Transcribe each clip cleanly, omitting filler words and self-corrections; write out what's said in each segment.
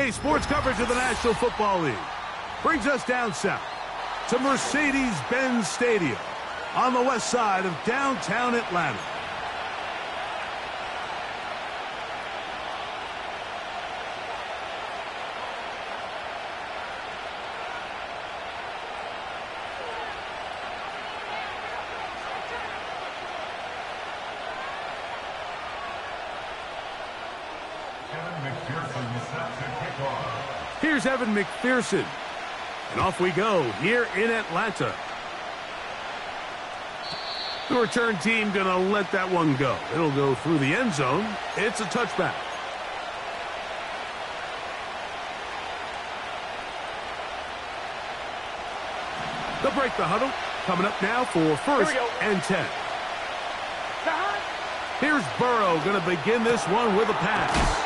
Today's sports coverage of the National Football League brings us down south to Mercedes-Benz Stadium on the west side of downtown Atlanta. Here's Evan McPherson. And off we go here in Atlanta. The return team going to let that one go. It'll go through the end zone. It's a touchback. They'll break the huddle. Coming up now for first and 10. Here's Burrow going to begin this one with a pass.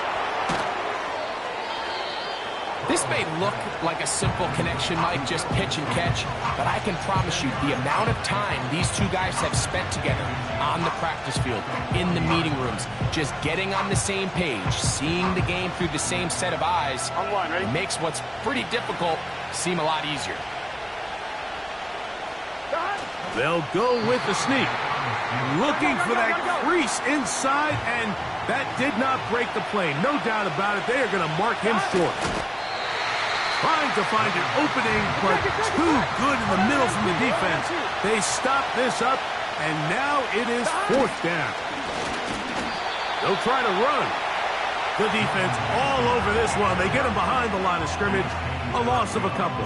This may look like a simple connection, Mike, just pitch and catch, but I can promise you the amount of time these two guys have spent together on the practice field, in the meeting rooms, just getting on the same page, seeing the game through the same set of eyes, makes what's pretty difficult seem a lot easier. They'll go with the sneak. Looking for that crease inside, and that did not break the play. No doubt about it. They are going to mark him short. Trying to find an opening, but too good in the middle from the defense. They stop this up, and now it is fourth down. They'll try to run. The defense all over this one. They get him behind the line of scrimmage. A loss of a couple.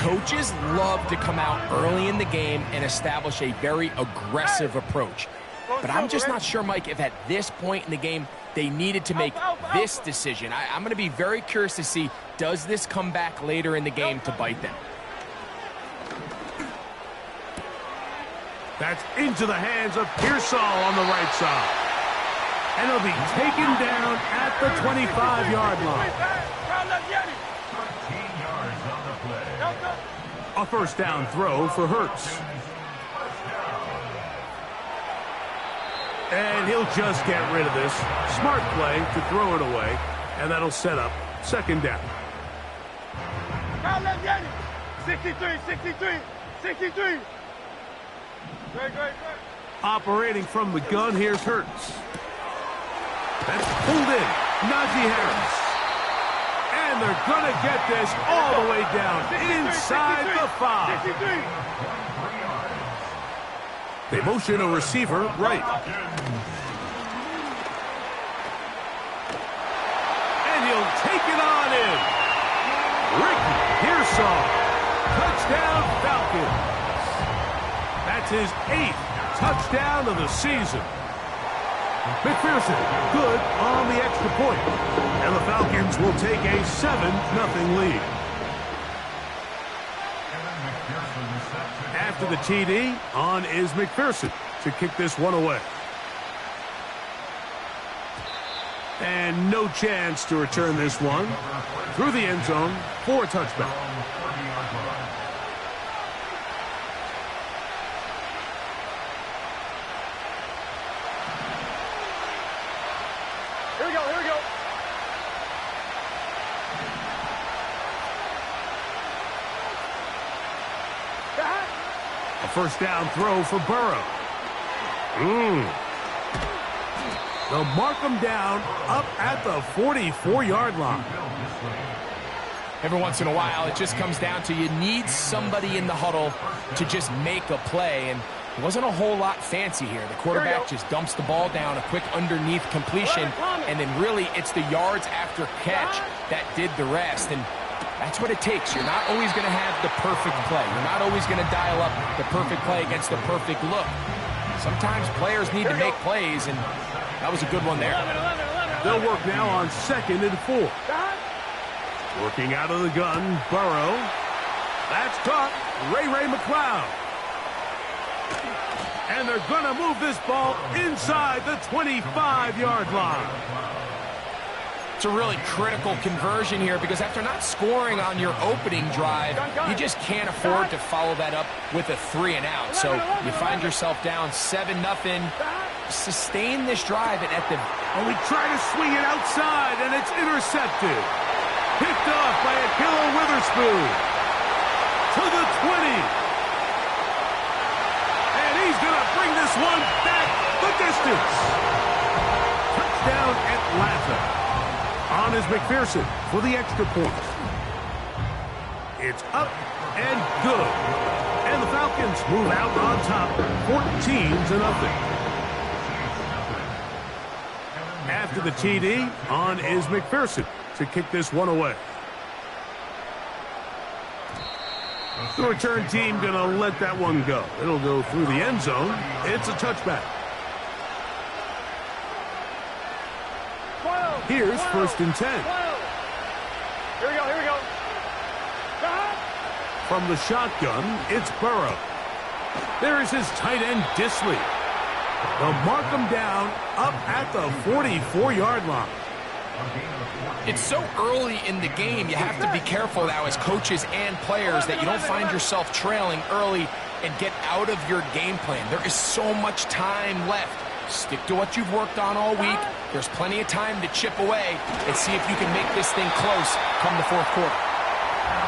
Coaches love to come out early in the game and establish a very aggressive approach. But I'm just not sure, Mike, if at this point in the game they needed to make this decision. I'm going to be very curious to see, does this come back later in the game to bite them? That's into the hands of Pearsall on the right side. And he'll be taken down at the 25-yard line. A first down throw for Hurts. And he'll just get rid of this. Smart play to throw it away. And that'll set up second down. 63. Operating from the gun, here's Hurts. That's pulled in. Najee Harris. And they're going to get this all the way down inside the 5. They motion a receiver right. And he'll take it on in. Ricky Pearsall. Touchdown Falcons. That's his 8th touchdown of the season. McPherson good on the extra point. And the Falcons will take a 7-0 lead. After the TD, on is McPherson to kick this one away. And no chance to return this one through the end zone for a touchback. Here we go. A first down throw for Burrow. They'll mark him down up at the 44-yard line. Every once in a while, it just comes down to you need somebody in the huddle to just make a play, and it wasn't a whole lot fancy here. The quarterback just dumps the ball down, a quick underneath completion, and then really it's the yards after catch that did the rest, and that's what it takes. You're not always going to have the perfect play. You're not always going to dial up the perfect play against the perfect look. Sometimes players need to make plays, and that was a good one there. They'll work now on 2nd and 4. Working out of the gun, Burrow. That's caught. Ray McCloud. And they're going to move this ball inside the 25-yard line. It's a really critical conversion here because after not scoring on your opening drive, you just can't afford to follow that up with a 3-and-out. So you find yourself down 7-0. Sustain this drive, and at the Oh, he tried to swing it outside, and it's intercepted. Picked off by Ahkello Witherspoon. To the 20. And he's going to bring this one back the distance. Touchdown Atlanta. On is McPherson for the extra point. It's up and good. And the Falcons move out on top, 14-0. After the TD, on is McPherson to kick this one away. The return team going to let that one go. It'll go through the end zone. It's a touchback. Here's 1st and 10. Here we go. From the shotgun, it's Burrow. There is his tight end, Dissly. They'll mark him down up at the 44-yard line. It's so early in the game, you have to be careful now as coaches and players that you don't find yourself trailing early and get out of your game plan. There is so much time left. Stick to what you've worked on all week. There's plenty of time to chip away and see if you can make this thing close come the 4th quarter.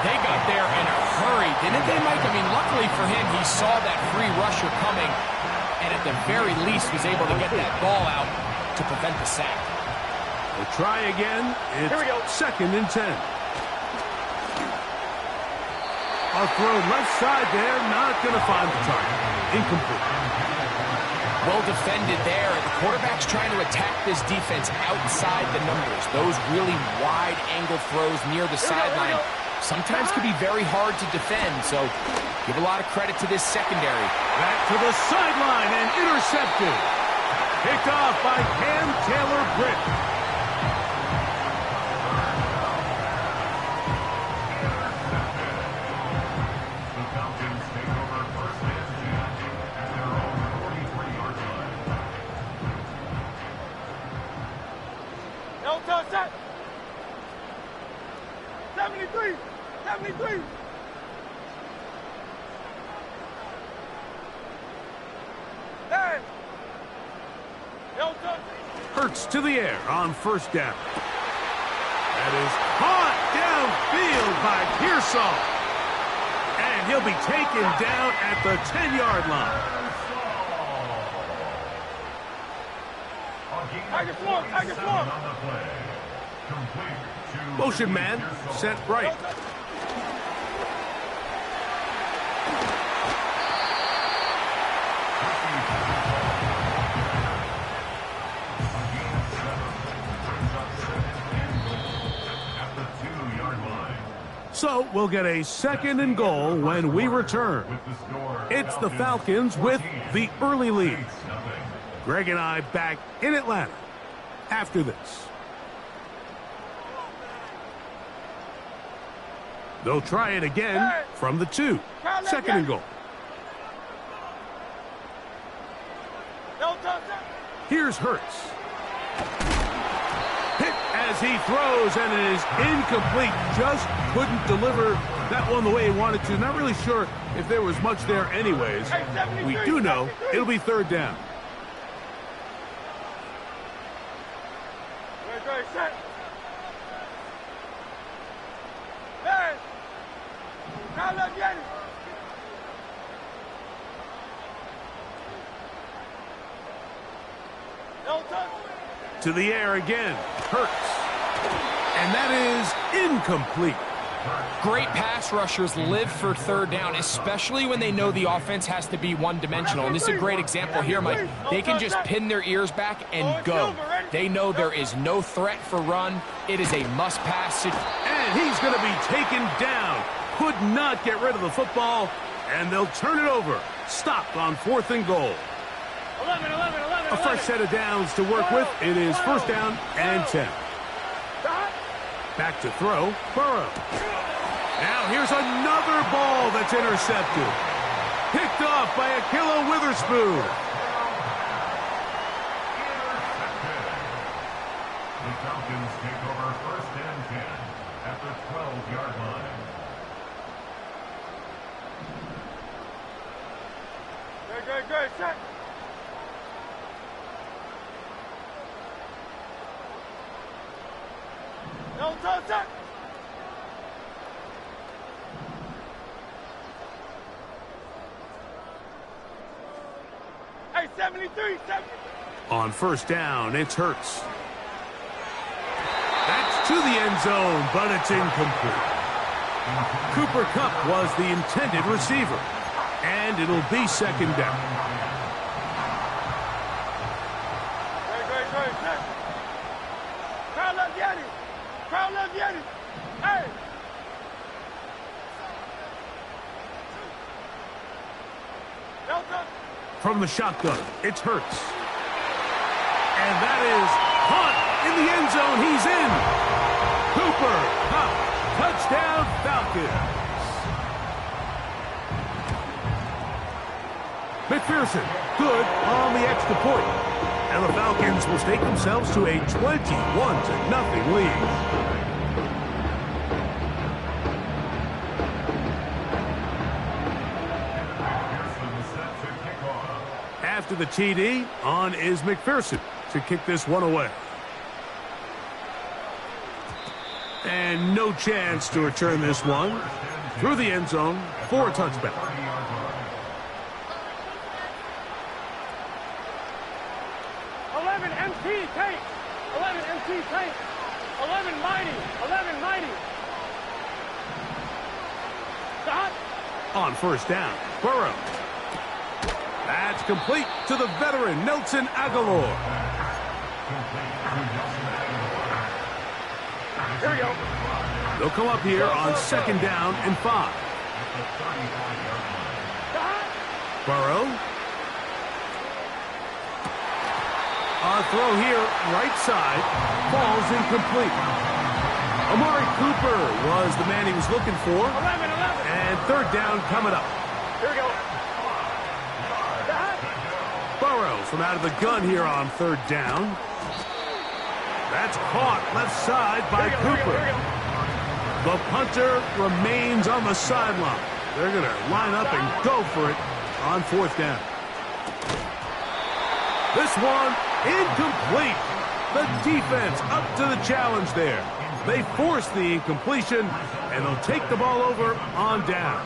They got there in a hurry, didn't they, Mike? I mean, luckily for him, he saw that free rusher coming and at the very least was able to get that ball out to prevent the sack. We'll try again. It's 2nd and 10. A throw left side there, not going to find the target. Incomplete. Well defended there. The quarterback's trying to attack this defense outside the numbers. Those really wide angle throws near the sideline sometimes can be very hard to defend, so give a lot of credit to this secondary. Back to the sideline and intercepted. Picked off by Cam Taylor-Britt. Set. 73. Hey. Hurts to the air on 1st down. That is caught downfield by Pearsall. And he'll be taken down at the 10-yard line. Tiger Swarm. Motion man set right. So we'll get a 2nd and goal when we return. It's the Falcons with the early lead. Greg and I back in Atlanta after this. They'll try it again from the 2. 2nd and goal. Here's Hurts. Hit as he throws, and it is incomplete. Just couldn't deliver that one the way he wanted to. Not really sure if there was much there anyways. We do know it'll be 3rd down. Set. Hey. To the air again. Hurts. And that is incomplete. Great pass rushers live for 3rd down, especially when they know the offense has to be one-dimensional. And this is a great example here, Mike. They can just pin their ears back and go. They know there is no threat for run. It is a must-pass. And he's going to be taken down. Could not get rid of the football, and they'll turn it over. Stopped on 4th and goal. 11. A fresh set of downs to work with. It is 1st down and 10. Back to throw, Burrow. Now here's another ball that's intercepted. Picked off by Ahkello Witherspoon. The Falcons take over 1st and 10 at the 12-yard line. Good. Set. Don't touch it. Hey, 73, 73. On first down, it's Hurts. That's to the end zone, but it's incomplete. Cooper Kupp was the intended receiver, and it'll be second down. Great. Crowd love Yeti. Crowd love Yeti. Hey. Delta. From the shotgun, it's Hurts. And that is caught in the end zone. He's in. Cooper Kupp, touchdown Falcons. McPherson, good on the extra point. And the Falcons will stake themselves to a 21-0 lead. After the TD, on is McPherson to kick this one away. And no chance to return this one through the end zone for a touchback. 11 MT tank. 11 MT tank. 11 mighty. 11 mighty. Stop. On first down, Burrow. That's complete to the veteran, Nelson Aguilar. Here we go. They'll come up here on second down and 5. Burrow. On throw here, right side, falls incomplete. Amari Cooper was the man he was looking for. 11. And third down coming up. Here we go. Burrow from out of the gun here on third down. That's caught left side by Cooper. The punter remains on the sideline. They're going to line up and go for it on fourth down. This one incomplete. The defense up to the challenge there. They force the incompletion, and they'll take the ball over on down.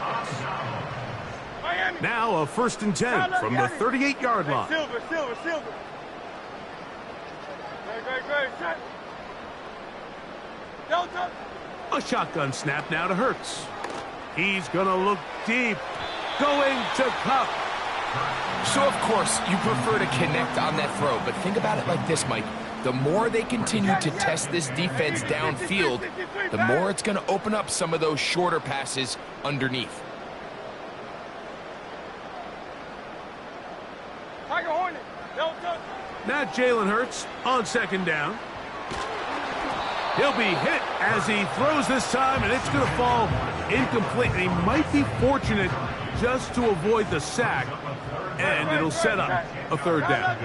Now a 1st and 10 from the 38-yard line. Silver. Great. Set. Delta. A shotgun snap now to Hurts. He's going to look deep. Going to Kupp. So, of course, you prefer to connect on that throw, but think about it like this, Mike. The more they continue to test this defense downfield, the more it's going to open up some of those shorter passes underneath. Tiger Hornet. Delta. Now Jalen Hurts on second down. He'll be hit as he throws this time, and it's going to fall incomplete. He might be fortunate just to avoid the sack, and it'll set up a third down.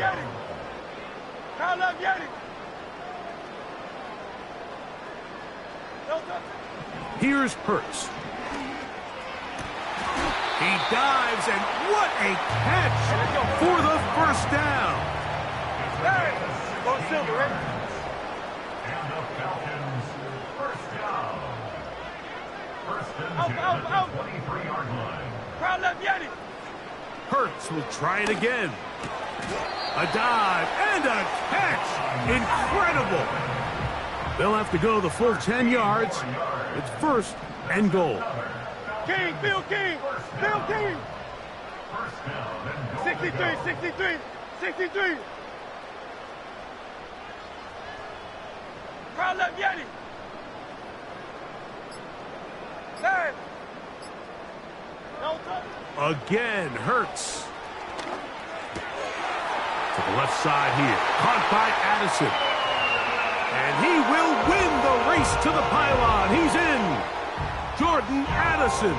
Crowd love Yeti. Delta. Here's Hurts. He dives, and what a catch for the first down. Hey, go Silver, right? And the Falcons, first down. First and 10 Out. at the 23-yard line. Crowd love Yeti. Hurts will try it again. A dive and a catch. Incredible. They'll have to go the full 10 yards. It's 1st and goal. King, Bill King. 63. Crowd love Yeti. 10. Delta. Again, Hurts. To the left side here. Caught by Addison. And he will win the race to the pylon. He's in. Jordan Addison.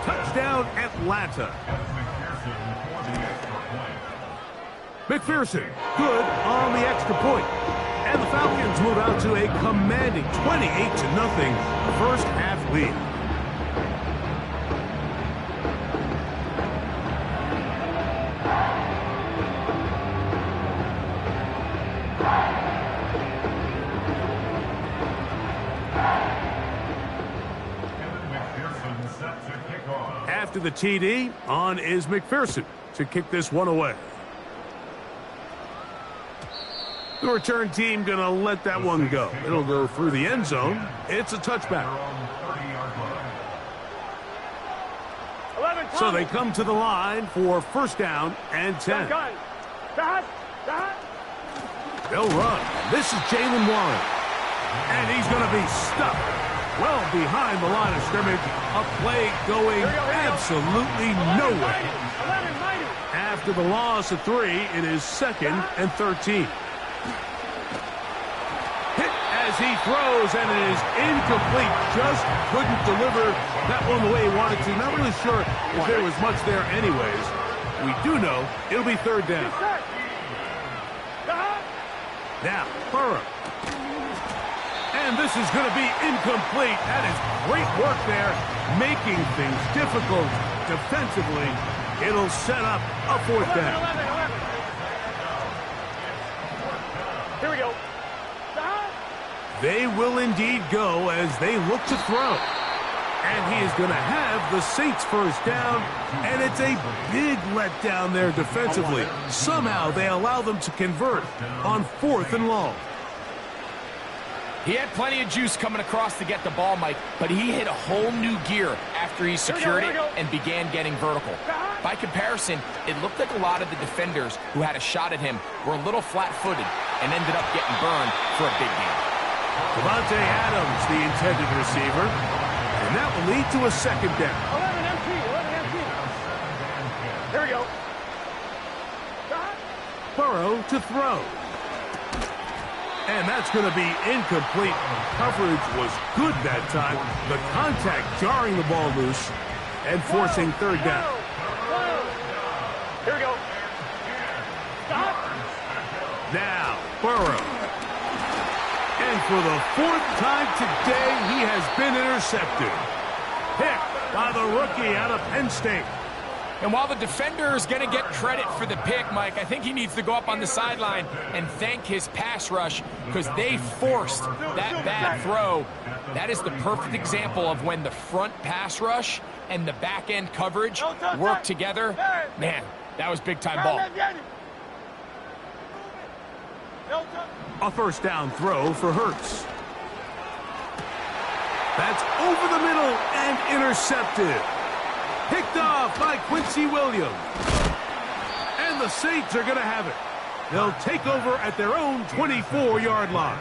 Touchdown, Atlanta. McPherson, good on the extra point. And the Falcons move out to a commanding 28-0 first half lead. After the TD, on is McPherson to kick this one away. The return team going to let that one go. It'll go through the end zone. It's a touchback. So they come to the line for first down and 10. They'll run. This is Jalen Warren. And he's going to be stuck well behind the line of scrimmage. A play going absolutely nowhere. After the loss of 3, it is 2nd and 13. Hit as he throws, and it is incomplete. Just couldn't deliver that one the way he wanted to. Not really sure if there was much there anyways. We do know it'll be 3rd down. Now, Burrow. And this is going to be incomplete. That is great work there, making things difficult defensively. It'll set up a 4th down. Here we go. They will indeed go as they look to throw. And he is going to have the Saints first down, and it's a big letdown there defensively. Somehow they allow them to convert on 4th and long. He had plenty of juice coming across to get the ball, Mike, but he hit a whole new gear after he secured it and began getting vertical. By comparison, it looked like a lot of the defenders who had a shot at him were a little flat-footed and ended up getting burned for a big game. Davante Adams, the intended receiver, and that will lead to a 2nd down. 11 MT. Here we go. Burrow to throw. And that's going to be incomplete. Coverage was good that time. The contact jarring the ball loose and forcing 3rd down. Here we go. Stop. Now, Burrow. And for the 4th time today, he has been intercepted. Picked by the rookie out of Penn State. And while the defender is going to get credit for the pick, Mike, I think he needs to go up on the sideline and thank his pass rush because they forced that bad throw. That is the perfect example of when the front pass rush and the back end coverage work together. Man, that was big-time ball. A first down throw for Hurts. That's over the middle and intercepted. Picked off by Quincy Williams. And the Saints are going to have it. They'll take over at their own 24-yard line.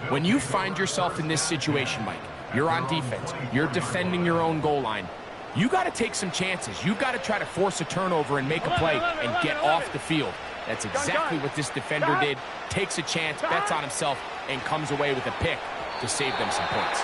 When you find yourself in this situation, Mike, you're on defense, you're defending your own goal line, you got to take some chances. You got to try to force a turnover and make a play and get off the field. That's exactly what this defender did. Takes a chance, bets on himself, and comes away with a pick to save them some points.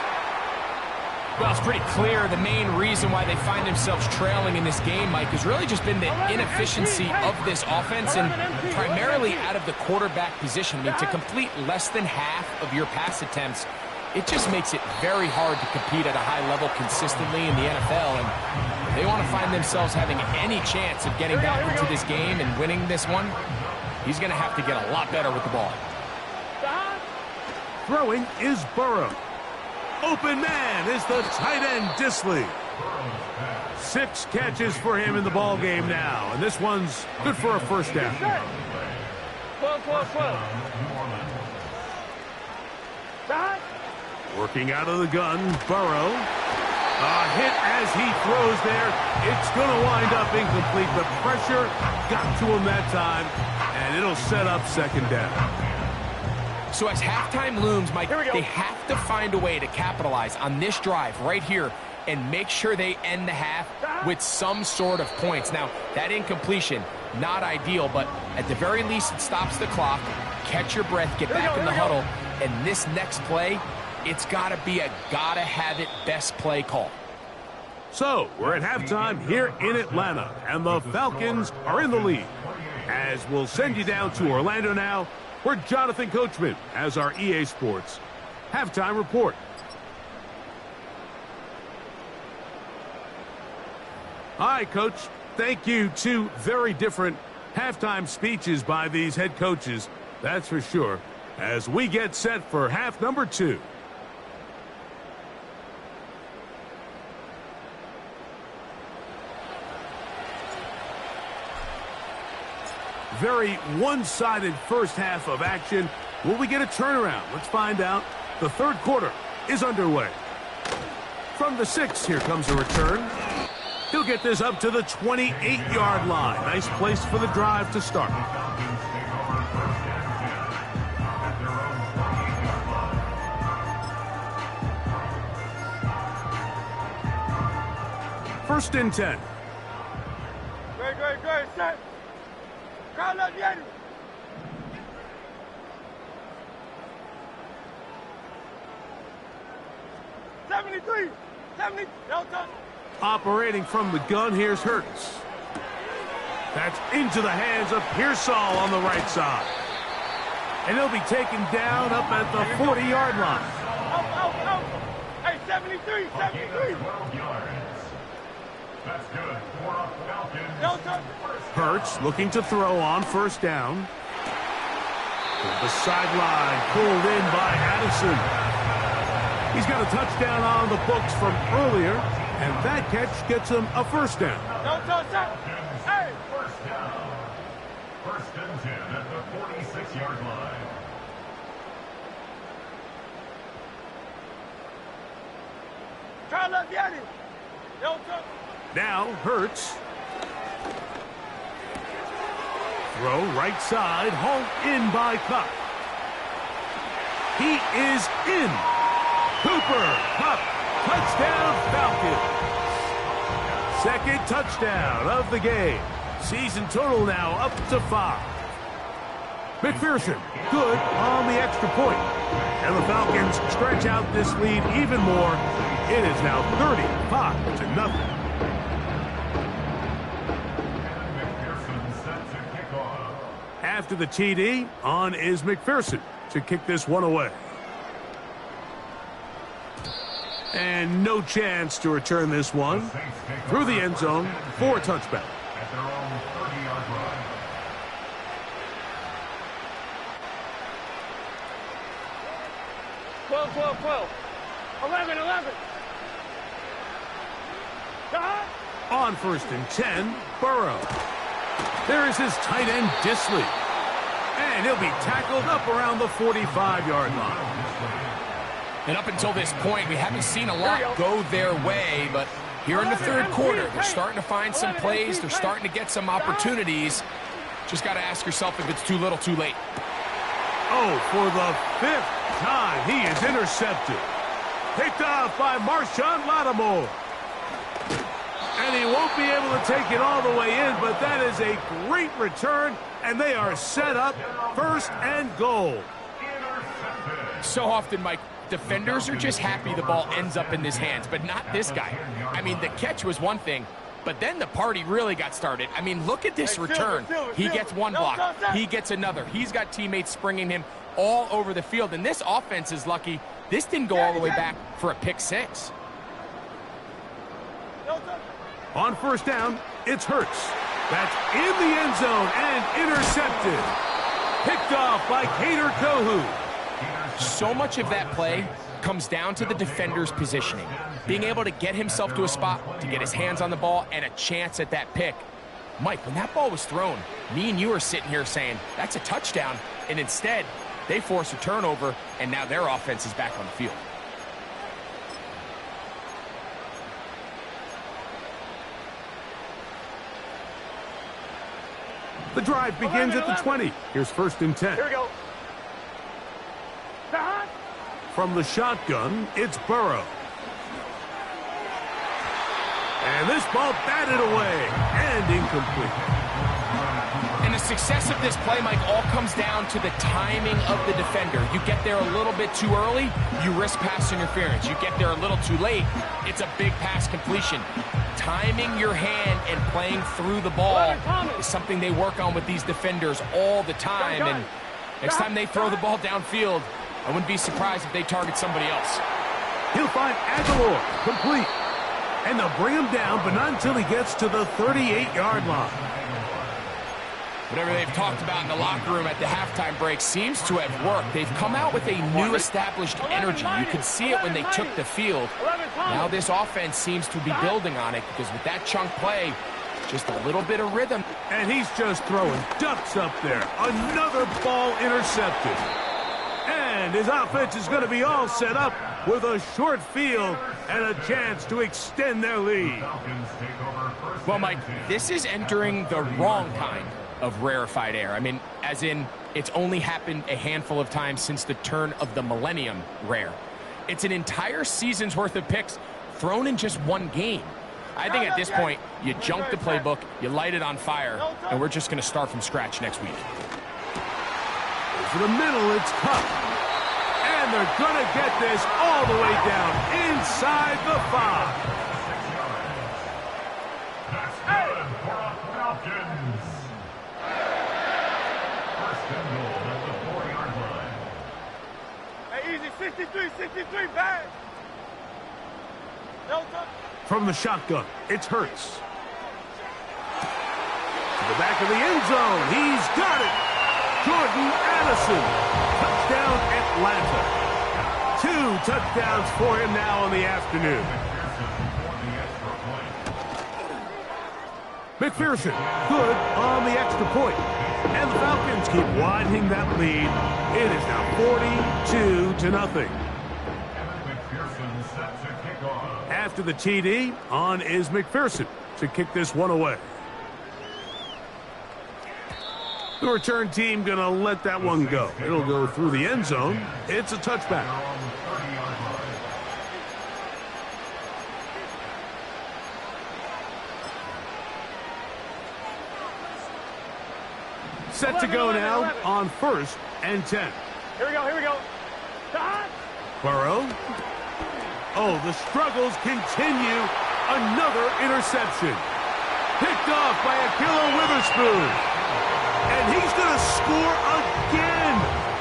Well, it's pretty clear the main reason why they find themselves trailing in this game, Mike, has really just been the inefficiency of this offense and primarily out of the quarterback position. I mean, to complete less than half of your pass attempts, it just makes it very hard to compete at a high level consistently in the NFL. And if they want to find themselves having any chance of getting back into this game and winning this one, he's going to have to get a lot better with the ball. Throwing is Burrow. Open man is the tight end Dissly. 6 catches for him in the ball game now, and this one's good for a first down. 12. Working out of the gun, Burrow. A hit as he throws there. It's going to wind up incomplete. The pressure got to him that time, and it'll set up 2nd down. So as halftime looms, Mike, they have to find a way to capitalize on this drive right here and make sure they end the half with some sort of points. Now, that incompletion, not ideal, but at the very least it stops the clock. Catch your breath, get back in the huddle, and this next play, it's got to be a gotta-have-it best play call. So, we're at halftime here in Atlanta, and the Falcons are in the lead. As we'll send you down to Orlando now, where Jonathan Coachman has our EA Sports halftime report. Hi, Coach. Thank you. 2 very different halftime speeches by these head coaches, that's for sure, as we get set for half number 2. very one-sided first half of action. Will we get a turnaround? Let's find out. The third quarter is underway. From the 6, here comes a return. He'll get this up to the 28-yard line. Nice place for the drive to start. First and 10. Great, set. Crowd left Yanni. 73, 70, Delta. Operating from the gun, here's Hurts. That's into the hands of Pearsall on the right side. And he'll be taken down up at the 40-yard line. Out. Hey, 73, 73. 12 yards. That's good for a Falcons. Delta. Hurts looking to throw on first down. The sideline pulled in by Addison. He's got a touchdown on the books from earlier, and that catch gets him a first down. Delta, set. Hey. First down. First and 10 at the 46-yard line. Crowd left Yanni. Delta. Now Hurts. Throw right side, hauled in by Kupp. He is in. Cooper Kupp, touchdown Falcons. Second touchdown of the game. Season total now up to 5. McPherson, good on the extra point. And the Falcons stretch out this lead even more. It is now 35-0. After the TD, on is McPherson to kick this one away. And no chance to return this one through the end zone for a touchback. At their own 30-yard line. Twelve. 11. On first and 10, Burrow. There is his tight end, Disley. And he'll be tackled up around the 45-yard line. And up until this point, we haven't seen a lot go their way, but here in the third quarter, they're starting to find some plays. They're starting to get some opportunities. Just got to ask yourself if it's too little, too late. Oh, for the 5th time, he is intercepted. Picked off by Marshawn Lattimore. And he won't be able to take it all the way in, but that is a great return, and they are set up first and goal. So often, Mike, defenders are just happy the ball ends up in his hands, but not this guy. I mean, the catch was one thing, but then the party really got started. I mean, look at this return. He gets one block. He gets another. He's got teammates springing him all over the field, and this offense is lucky. This didn't go all the way back for a pick six. On first down, it's Hurts. That's in the end zone and intercepted. Picked off by Kader Kohou. So much of that play comes down to the defender's positioning. Being able to get himself to a spot, to get his hands on the ball, and a chance at that pick. Mike, when that ball was thrown, me and you are sitting here saying, that's a touchdown. And instead, they force a turnover, and now their offense is back on the field. The drive begins at the 20. Here's first and 10. Here we go. From the shotgun, it's Burrow. And this ball batted away and incomplete. And the success of this play, Mike, all comes down to the timing of the defender. You get there a little bit too early, you risk pass interference. You get there a little too late, it's a big pass completion. Timing your hand and playing through the ball is something they work on with these defenders all the time. And next time they throw the ball downfield, I wouldn't be surprised if they target somebody else. He'll find Aguilar, complete. And they'll bring him down, but not until he gets to the 38-yard line. Whatever they've talked about in the locker room at the halftime break seems to have worked. They've come out with a new established energy. You could see it when they took the field. Now this offense seems to be building on it because with that chunk play, Just a little bit of rhythm. And he's just throwing ducks up there. Another ball intercepted. And his offense is going to be all set up with a short field and a chance to extend their lead. Well, Mike, this is entering the wrong kind of rarefied air. I mean, as in, it's only happened a handful of times since the turn of the millennium rare. It's an entire season's worth of picks thrown in just one game. I think at this point, you junk the playbook, you light it on fire, and we're just going to start from scratch next week. For the middle, it's Kupp. And they're going to get this all the way down inside the 5. That's good for the Falcons. First and goal at the 4-yard line. Hey, easy, 63, bang. No touch. From the shotgun, it's Hurts. To the back of the end zone, he's got it. Jordan Addison, touchdown Atlanta. 2 touchdowns for him now in the afternoon. McPherson, good on the extra point. And the Falcons keep widening that lead. It is now 42-0. After the TD, on is McPherson to kick this one away. The return team going to let that one go. It'll go through the end zone. It's a touchback. Set to go now on 1st and 10. Here we go. Burrow. Oh, the struggles continue. Another interception. Picked off by Ahkello Witherspoon. And he's going to score again.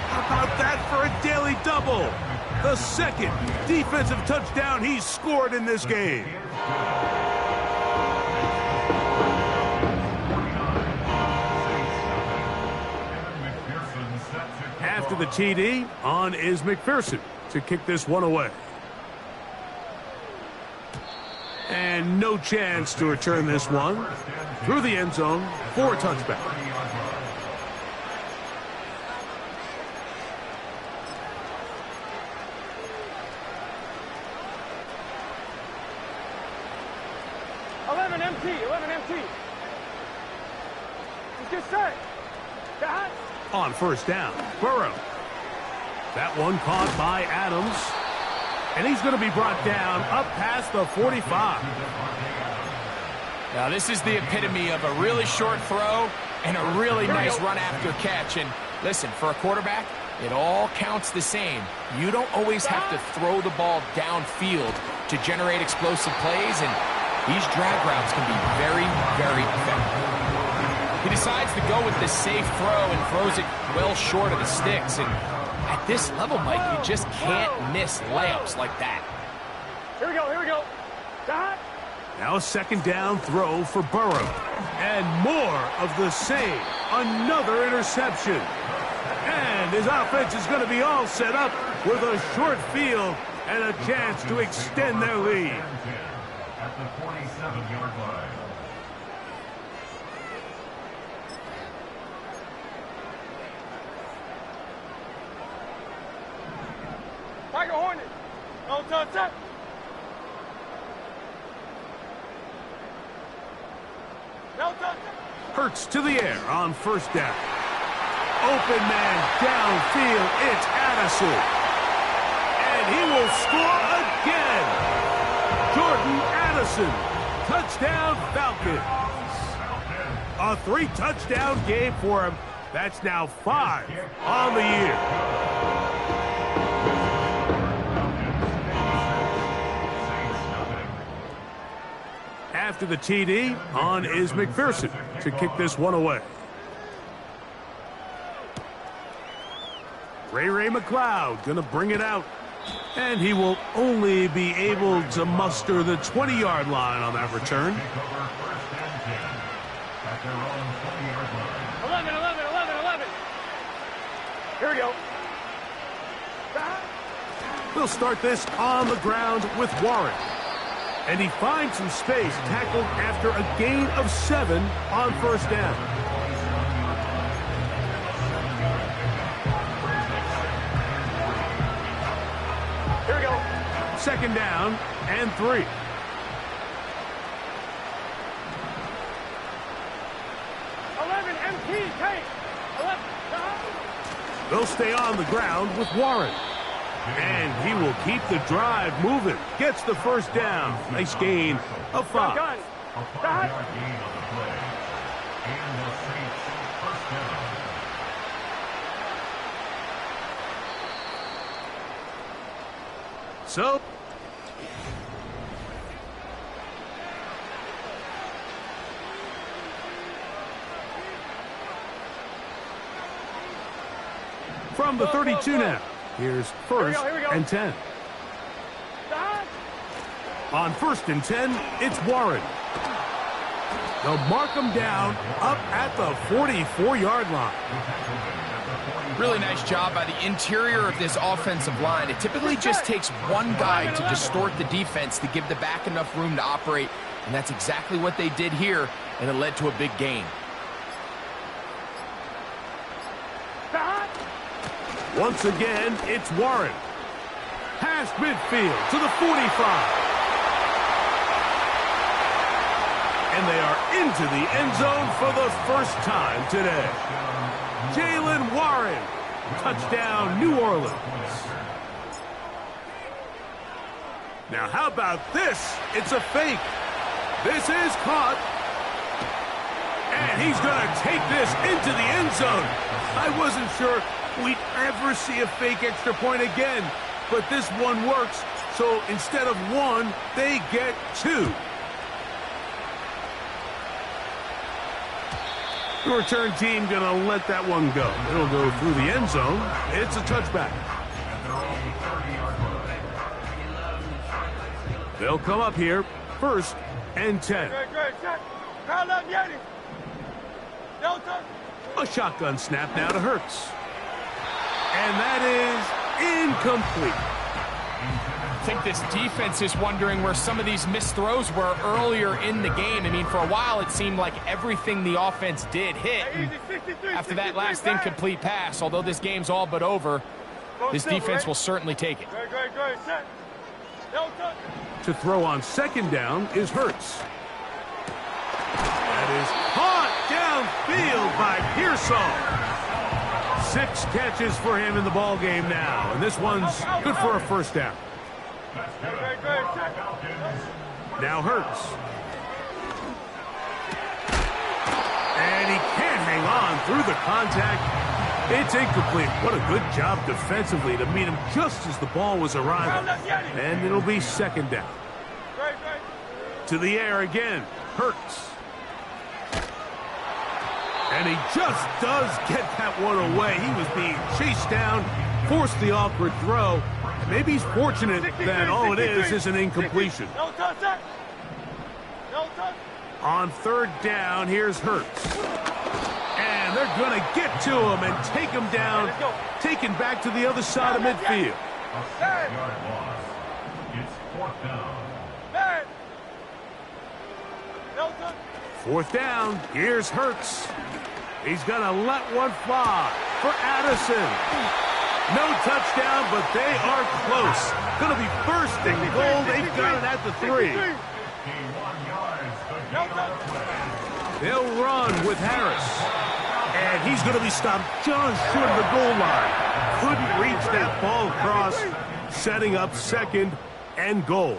How about that for a daily double? The second defensive touchdown he's scored in this game. After the TD, on is McPherson to kick this one away. And no chance to return this one through the end zone for a touchback. Let's get set. On 1st down, Burrow. That one caught by Adams. And he's going to be brought down up past the 45. Now, this is the epitome of a really short throw and a really nice run after catch. And listen, for a quarterback, it all counts the same. You don't always have to throw the ball downfield to generate explosive plays, and these drag routes can be very, very effective. He decides to go with the safe throw and throws it well short of the sticks. And at this level, Mike, you just can't miss layups like that. Here we go. Now a 2nd down throw for Burrow. And more of the same. Another interception. And his offense is going to be all set up with a short field and a chance to extend their lead. At the 47-yard line. Tiger Hornet. No touch. No touch. Hurts to the air on 1st down. Open man downfield. It's Addison. And he will score again. Jordan Addison. Touchdown Falcons. A 3-touchdown game for him. That's now 5 on the year. After the TD, on is McPherson to kick this one away. Ray McLeod going to bring it out. And he will only be able to muster the 20-yard line on that return. 11. Here we go. We'll start this on the ground with Warren. And he finds some space, tackled after a gain of 7 on first down. Here we go. Second down and 3. They'll stay on the ground with Warren. And he will keep the drive moving. Gets the first down. Nice gain of 5. A 5-yard gain on the play. And the Saints first down. So, from the 32 now, here's first and 10. On first and 10, it's Warren. They'll mark him down up at the 44-yard line. Really nice job by the interior of this offensive line. It typically just takes one guy to distort the defense to give the back enough room to operate, and that's exactly what they did here, and it led to a big gain. Once again, it's Warren. Past midfield to the 45. And they are into the end zone for the first time today. Jaylen Warren. Touchdown, New Orleans. Now, how about this? It's a fake. This is caught. And he's going to take this into the end zone. I wasn't sure we'd ever see a fake extra point again, but this one works. So instead of 1, they get 2. The return team going to let that one go. It'll go through the end zone. It's a touchback. They'll come up here, first and 10. A shotgun snap now to Hurts. And that is incomplete. I think this defense is wondering where some of these missed throws were earlier in the game. I mean, for a while, it seemed like everything the offense did hit. After that last incomplete pass, although this game's all but over, this defense will certainly take it. To throw on second down is Hurts. That is caught downfield by Pearsall. 6 catches for him in the ball game now, and this one's good for a first down. Now Hurts. And he can't hang on through the contact. It's incomplete. What a good job defensively to meet him just as the ball was arriving. And it'll be second down. To the air again. Hurts. And he just does get that one away. He was being chased down, forced the awkward throw. Maybe he's fortunate that all it is an incompletion. On third down, here's Hurts. And they're going to get to him and take him down, taken back to the other side of midfield. A 6-yard loss. It's fourth down. Fourth down, here's Hurts. He's going to let one fly for Addison. No touchdown, but they are close. Going to be first and goal. They've got it at the 3. 51 yards. They'll run with Harris. And he's going to be stopped just short of the goal line. Couldn't reach that ball across, setting up second and goal.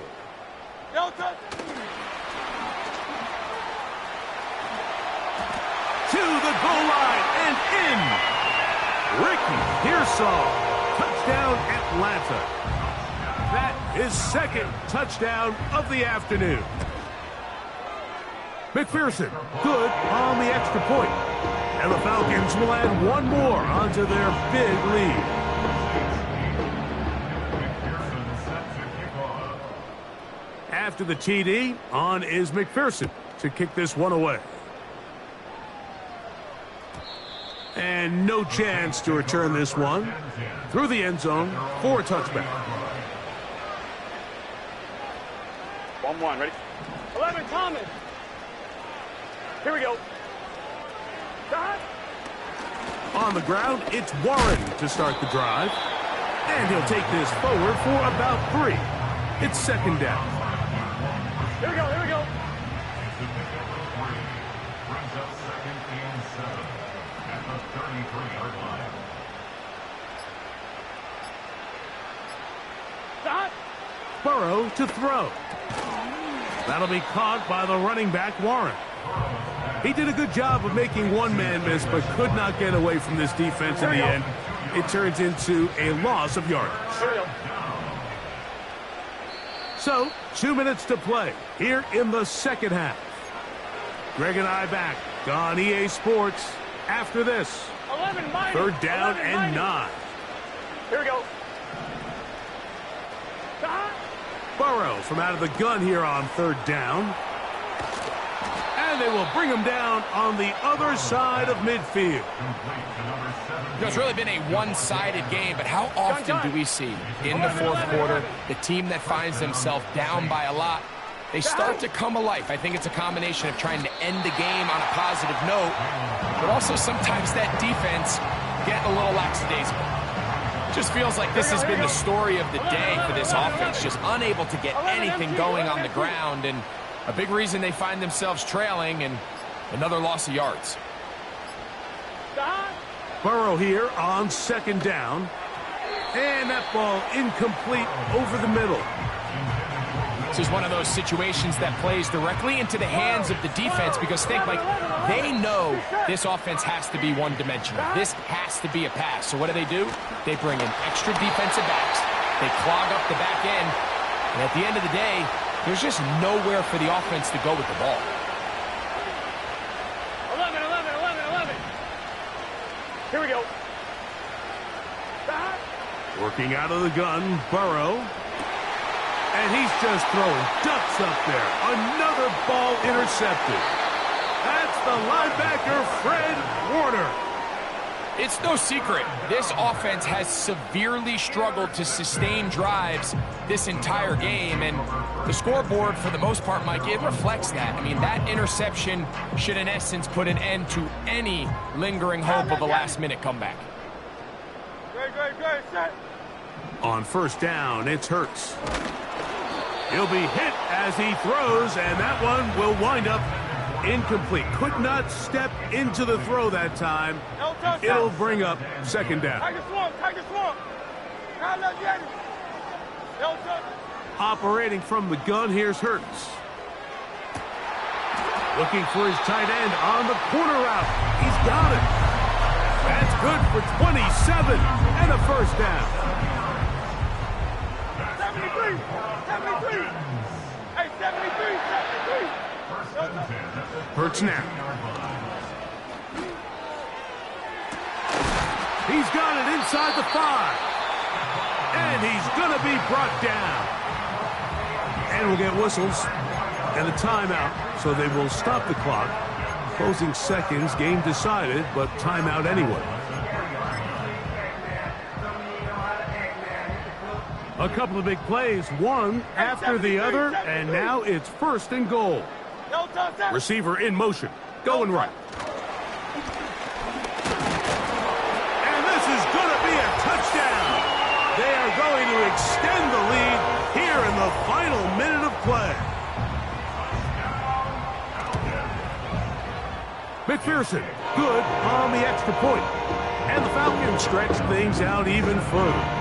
To the goal line and in. Ricky Pearsall, touchdown Atlanta. That is second touchdown of the afternoon. McPherson, good on the extra point. And the Falcons will add one more onto their big lead. After the TD, on is McPherson to kick this one away. And no chance to return this one through the end zone for a touchback. 1-1, ready? 11, Thomas. Here we go. Stop. On the ground, it's Warren to start the drive. And he'll take this forward for about 3. It's second down. Here we go, here we go. Brings up 2nd and 7 at the 33-yard line. Stop. Burrow to throw. That'll be caught by the running back, Warren. He did a good job of making one man miss, but could not get away from this defense in the end. It turns into a loss of yardage. Here we go. So, 2 minutes to play here in the second half. Greg and I back on EA Sports after this. 11 minus. Third down 11 and minus. 9. Here we go. Stop. Burrow from out of the gun here on third down. And they will bring him down on the other side of midfield. It's really been a one-sided game, but how often do we see in the fourth quarter the team that finds themselves down by a lot, they start to come alive? I think it's a combination of trying to end the game on a positive note, but also sometimes that defense getting a little lackadaisical. Just feels like this has been the story of the day for this offense, just unable to get anything going on the ground, and a big reason they find themselves trailing and another loss of yards. Stop. Burrow here on second down. And that ball incomplete over the middle. This is one of those situations that plays directly into the hands of the defense because think, like, they know this offense has to be one-dimensional. This has to be a pass. So what do? They bring in extra defensive backs. They clog up the back end. And at the end of the day, there's just nowhere for the offense to go with the ball. 11. Here we go. Stop. Working out of the gun, Burrow. And he's just throwing ducks up there. Another ball intercepted. That's the linebacker, Fred Warner. It's no secret, this offense has severely struggled to sustain drives this entire game, and the scoreboard, for the most part, Mike, it reflects that. I mean, that interception should, in essence, put an end to any lingering hope of a last-minute comeback. Great, set. On first down, it's Hurts. He'll be hit as he throws, and that one will wind up incomplete. Could not step into the throw that time. It'll bring up second down. Tiger Swamp. Crowd love Yanni. Operating from the gun, here's Hurts. Looking for his tight end on the corner route. He's got it. That's good for 27 and a first down. 73. Hey, 73. Hurts now. He's got it inside the 5. And he's going to be brought down. And we'll get whistles and a timeout, so they will stop the clock. Closing seconds, game decided, but timeout anyway. A couple of big plays, one after the other, and now it's first and goal. Receiver in motion, going right. And this is going to be a touchdown. They are going to extend the lead here in the final minute of play. McPherson, good on the extra point. And the Falcons stretch things out even further.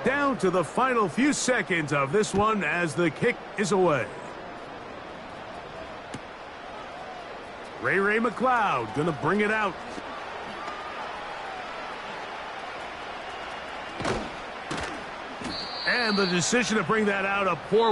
Down to the final few seconds of this one as the kick is away. Ray McLeod going to bring it out. And the decision to bring that out, a poor one.